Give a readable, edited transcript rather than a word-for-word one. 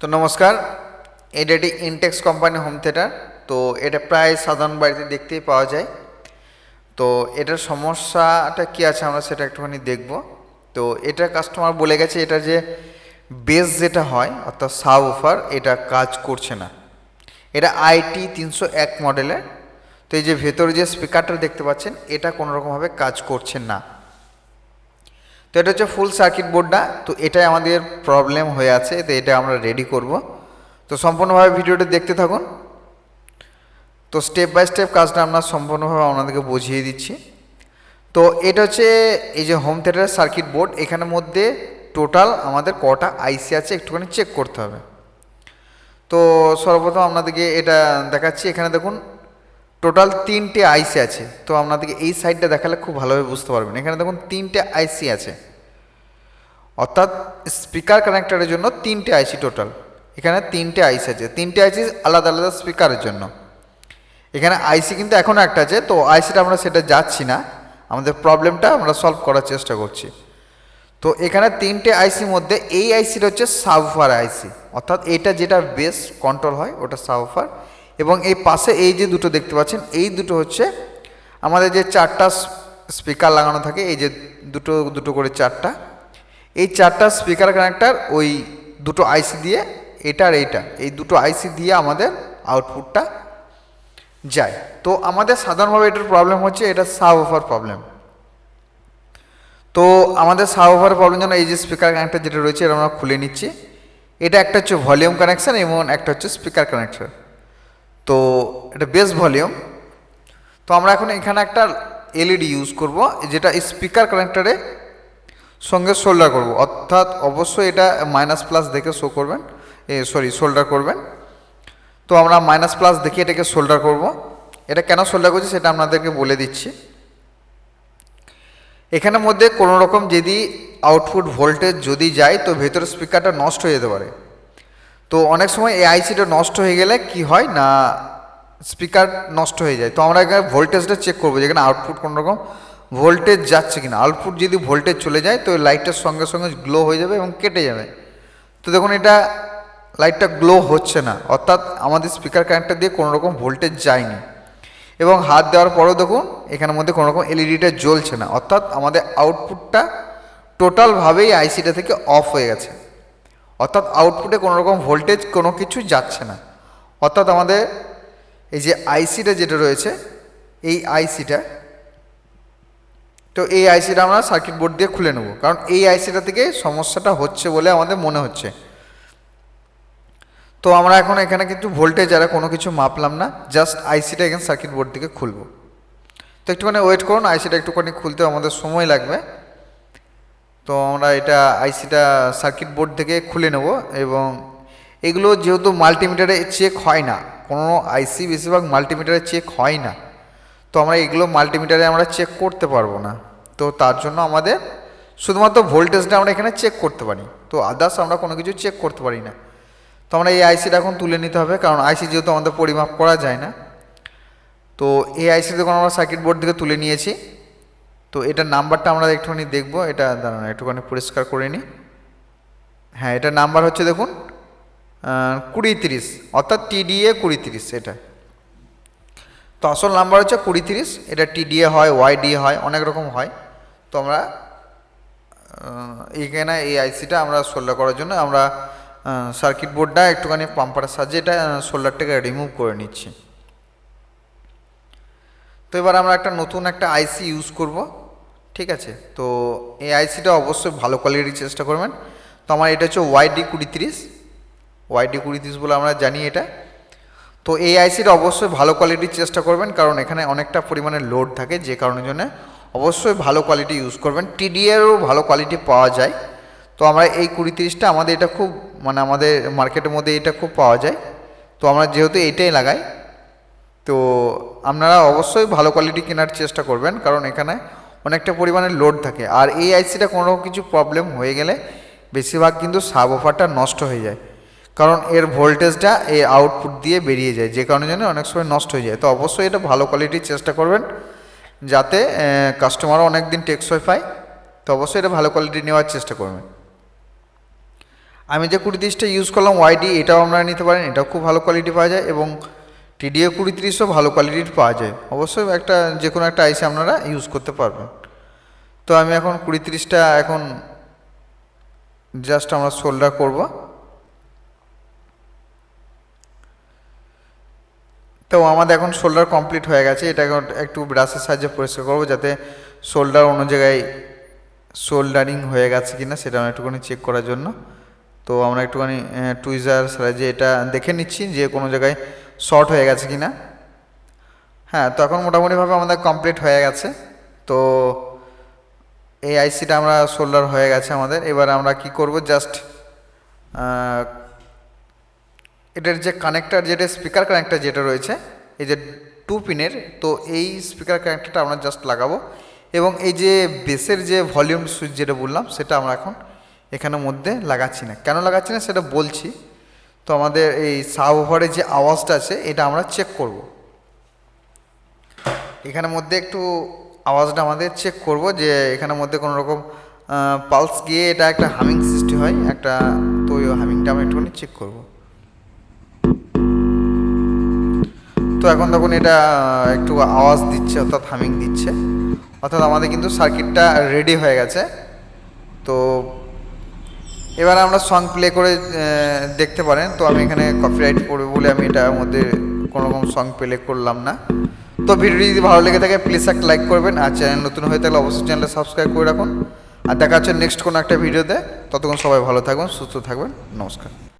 তো নমস্কার, এটা একটি ইনটেক্স কোম্পানি হোম থিয়েটার। তো এটা প্রায় সাধারণ বাড়িতে দেখতেই পাওয়া যায়। তো এটার সমস্যাটা কী আছে আমরা সেটা একটুখানি দেখব। তো এটা কাস্টমার বলে গেছে এটা যে বেস যেটা হয় অর্থাৎ সাব উফার এটা কাজ করছে না। এটা আইটি 301 মডেলের। তো এই যে ভেতরে যে স্পিকারটা দেখতে পাচ্ছেন এটা কোনোরকমভাবে কাজ করছে না। তো এটা হচ্ছে ফুল সার্কিট বোর্ডটা। তো এটাই আমাদের প্রবলেম হয়ে আছে, তো এটা আমরা রেডি করব। তো সম্পূর্ণভাবে ভিডিওটা দেখতে থাকুন। তো স্টেপ বাই স্টেপ কাজটা আমরা সম্পূর্ণভাবে আপনাদেরকে বুঝিয়ে দিচ্ছি। তো এটা হচ্ছে এই যে হোম থিয়েটারের সার্কিট বোর্ড, এখানের মধ্যে টোটাল আমাদের কটা আইসি আছে একটুখানি চেক করতে হবে। তো সর্বপ্রথম আপনাদেরকে এটা দেখাচ্ছি। এখানে দেখুন টোটাল 3টে আইসি আছে। তো আপনাদেরকে এই সাইডটা দেখালে খুব ভালোভাবে বুঝতে পারবেন। এখানে দেখুন 3টে আইসি আছে, অর্থাৎ স্পিকার কানেক্টরের জন্য 3টে আইসি টোটাল। এখানে 3টে আইসি আছে, 3টে আইসি আলাদা আলাদা স্পিকারের জন্য। এখানে আইসি কিন্তু এখনও একটা আছে, তো আইসিটা আমরা সেটা যাচ্ছি না, আমাদের প্রবলেমটা আমরা সলভ করার চেষ্টা করছি। তো এখানে 3টে আইসির মধ্যে এই আইসিটা হচ্ছে সাবউফার আইসি, অর্থাৎ এটা যেটা বেস কন্ট্রোল হয় ওটা সাবউফার। এবং এই পাশে এই যে দুটো দেখতে পাচ্ছেন এই দুটো হচ্ছে আমাদের যে 4টা স্পিকার লাগানো থাকে, এই যে দুটো দুটো করে 4টা, এই 4টা স্পিকার কানেক্টার ওই দুটো আইসি দিয়ে এটা আর এইটা, এই দুটো আইসি দিয়ে আমাদের আউটপুটটা যায়। তো আমাদের সাধারণভাবে এটার প্রবলেম হচ্ছে এটা সাবউফার প্রবলেম। তো আমাদের সাবউফার প্রবলেম জন্য এই যে স্পিকার কানেক্টর যেটা রয়েছে এটা আমরা খুলে নিচ্ছি। এটা একটা হচ্ছে ভলিউম কানেকশান এবং একটা হচ্ছে স্পিকার কানেক্টর। তো এটা বেস ভলিউম। তো আমরা এখন এখানে একটা এলইডি ইউজ করব, যেটা স্পিকার কানেক্টরে সঙ্গে সোল্ডার করব, অর্থাৎ অবশ্যই এটা মাইনাস প্লাস দেখে শো করবেন, সোল্ডার করবেন। তো আমরা মাইনাস প্লাস দেখে এটাকে সোল্ডার করব। এটা কেন সোল্ডার করছি সেটা আপনাদেরকে বলে দিচ্ছি। এখানের মধ্যে কোনো রকম যদি আউটপুট ভোল্টেজ যদি যায় তো ভেতরের স্পিকারটা নষ্ট হয়ে যেতে পারে। তো অনেক সময় এই আইসিটা নষ্ট হয়ে গেলে কি হয় না, স্পিকার নষ্ট হয়ে যায়। তো আমরা এখানে ভোল্টেজটা চেক করবো যেখানে আউটপুট কোনো রকম ভোল্টেজ যাচ্ছে কিনা। আউটপুট যদি ভোল্টেজ চলে যায় তো লাইটটার সঙ্গে সঙ্গে গ্লো হয়ে যাবে এবং কেটে যাবে। তো দেখুন এটা লাইটটা গ্লো হচ্ছে না, অর্থাৎ আমাদের স্পিকার কানেক্টর দিয়ে কোনো রকম ভোল্টেজ যায়নি। এবং হাত দেওয়ার পরেও দেখুন এখানের মধ্যে কোনো রকম এলইডিটা জ্বলছে না, অর্থাৎ আমাদের আউটপুটটা টোটালভাবেই আইসিটা থেকে অফ হয়ে গেছে। অর্থাৎ আউটপুটে কোনো রকম ভোল্টেজ কোনো কিছু যাচ্ছে না। অর্থাৎ আমাদের এই যে আইসিটা যেটা রয়েছে এই আইসিটা, তো এই আইসিটা আমরা সার্কিট বোর্ড দিয়ে খুলে নেব, কারণ এই আইসিটা থেকে সমস্যাটা হচ্ছে বলে আমাদের মনে হচ্ছে। তো আমরা এখন এখানে কিন্তু ভোল্টেজ আর কোনো কিছু মাপলাম না, জাস্ট আইসিটা এখানে সার্কিট বোর্ড থেকে খুলব। তো একটুখানি ওয়েট করুন, আইসিটা একটুখানি খুলতে আমাদের সময় লাগবে। তো আমরা এটা আইসিটা সার্কিট বোর্ড থেকে খুলে নেব। এবং এগুলো যেহেতু মাল্টিমিটারে চেক হয় না, কোনো আইসি বেশিরভাগ মাল্টিমিটারে চেক হয় না, তো আমরা এগুলো মাল্টিমিটারে আমরা চেক করতে পারবো না। তো তার জন্য আমাদের শুধুমাত্র ভোল্টেজটা আমরা এখানে চেক করতে পারি, তো আদার্স আমরা কোনো কিছু চেক করতে পারি না। তো আমরা এই আইসিটা এখন তুলে নিতে হবে, কারণ আইসি যেহেতু আমাদের পরিমাপ করা যায় না। তো এই আইসি যখন আমরা সার্কিট বোর্ড থেকে তুলে নিয়েছি, তো এটার নাম্বারটা আমরা একটুখানি দেখব। এটা দাঁড়ান একটুখানি পরিষ্কার করে নিই। হ্যাঁ, এটার নাম্বার হচ্ছে দেখুন 2030, অর্থাৎ TDA 2030 এটা। তো আসল নাম্বার হচ্ছে 2030। এটা TDA হয়, YDA হয়, অনেক রকম হয়। তো আমরা এইখানে এই আইসিটা আমরা সোল্ডার করার জন্য আমরা সার্কিট বোর্ডটা একটুখানি পাম্পারের সাহায্যে এটা সোল্ডারটাকে রিমুভ করে নিচ্ছি। তো এবার আমরা একটা নতুন একটা আইসি ইউজ করব, ঠিক আছে। তো এই আইসিটা অবশ্যই ভালো কোয়ালিটির চেষ্টা করবেন। তো আমার এটা হচ্ছে YD 2030 বলে আমরা জানি এটা। তো এই আইসিটা অবশ্যই ভালো কোয়ালিটির চেষ্টা করবেন, কারণ এখানে অনেকটা পরিমাণে লোড থাকে, যে কারণের জন্য অবশ্যই ভালো কোয়ালিটি ইউজ করবেন। TDAরও ভালো কোয়ালিটি পাওয়া যায়। তো আমরা এই 2030টা আমাদের এটা খুব মানে আমাদের মার্কেটের মধ্যে এটা খুব পাওয়া যায়। তো আমরা যেহেতু এইটাই লাগাই, তো আপনারা অবশ্যই ভালো কোয়ালিটি কেনার চেষ্টা করবেন, কারণ এখানে অনেকটা পরিমাণে লোড থাকে। আর এই আইসিটা কোনো কিছু প্রবলেম হয়ে গেলে বেশিরভাগ কিন্তু সাবওয়ুফারটা নষ্ট হয়ে যায়, কারণ এর ভোল্টেজটা এই আউটপুট দিয়ে বেরিয়ে যায়, যে কারণের জন্য অনেক সময় নষ্ট হয়ে যায়। তো অবশ্যই এটা ভালো কোয়ালিটির চেষ্টা করবেন, যাতে কাস্টমারও অনেক দিন টেকসই পায়। তো অবশ্যই এটা ভালো কোয়ালিটি নেওয়ার চেষ্টা করবেন। আমি যে 2030টা ইউজ করলাম ওয়াইডি, এটাও আপনারা নিতে পারেন, এটাও খুব ভালো কোয়ালিটি পাওয়া যায়, এবং টিডিএ 2030ও ভালো কোয়ালিটির পাওয়া যায়। অবশ্যই একটা যে কোনো একটা আইসি আপনারা ইউজ করতে পারবেন। তো আমি এখন 2030টা এখন জাস্ট আমরা সোল্ডার করব। তো আমাদের এখন সোল্ডার কমপ্লিট হয়ে গেছে। এটা এখন একটু ব্রাশের সাহায্যে পরিষ্কার করবো, যাতে সোল্ডার অন্য জায়গায় সোল্ডারিং হয়ে গেছে কিনা সেটা আমরা একটুখানি চেক করার জন্য। তো আমরা একটুখানি টুইজার সাহায্যে এটা দেখে নিচ্ছি যে কোনো জায়গায় শর্ট হয়ে গেছে কিনা। হ্যাঁ, তো এখন মোটামুটিভাবে আমাদের কমপ্লিট হয়ে গেছে। তো এই আইসিটা আমরা সোল্ডার হয়ে গেছে আমাদের। এবার আমরা কি করব, জাস্ট এটার যে কানেক্টার, যেটা স্পিকার কানেক্টার যেটা রয়েছে, এই যে 2 পিনের, তো এই স্পিকার কানেক্টারটা আমরা জাস্ট লাগাবো, এবং এই যে বেসের যে ভলিউম সুইচ যেটা বললাম সেটা আমরা এখন এখানের মধ্যে লাগাচ্ছি না। কেন লাগাচ্ছি না সেটা বলছি। তো আমাদের এই সাব ওভারের যে আওয়াজটা আছে এটা আমরা চেক করব। এখানের মধ্যে একটু আওয়াজটা আমাদের চেক করব, যে এখানের মধ্যে কোনো রকম পালস গিয়ে এটা একটা হামিং সৃষ্টি হয় একটা, তো ওই হামিংটা আমরা একটুখানি চেক করব। তো এখন তখন এটা একটু আওয়াজ দিচ্ছে, অর্থাৎ হামিং দিচ্ছে, অর্থাৎ আমাদের কিন্তু সার্কিটটা রেডি হয়ে গেছে। তো এবার আমরা সং প্লে করে দেখতে পারেন। তো আমি এখানে কপিরাইট পড়বে বলে আমি এটার মধ্যে কোনো রকম সং প্লে করলাম না। তো ভিডিওটি যদি ভালো লেগে থাকে প্লিজ একটা লাইক করবেন, আর চ্যানেল নতুন হয়ে থাকলে অবশ্যই চ্যানেলটা সাবস্ক্রাইব করে রাখুন। আর দেখা হচ্ছে নেক্সট কোনো একটা ভিডিওতে। ততক্ষণ সবাই ভালো থাকবেন, সুস্থ থাকবেন, নমস্কার।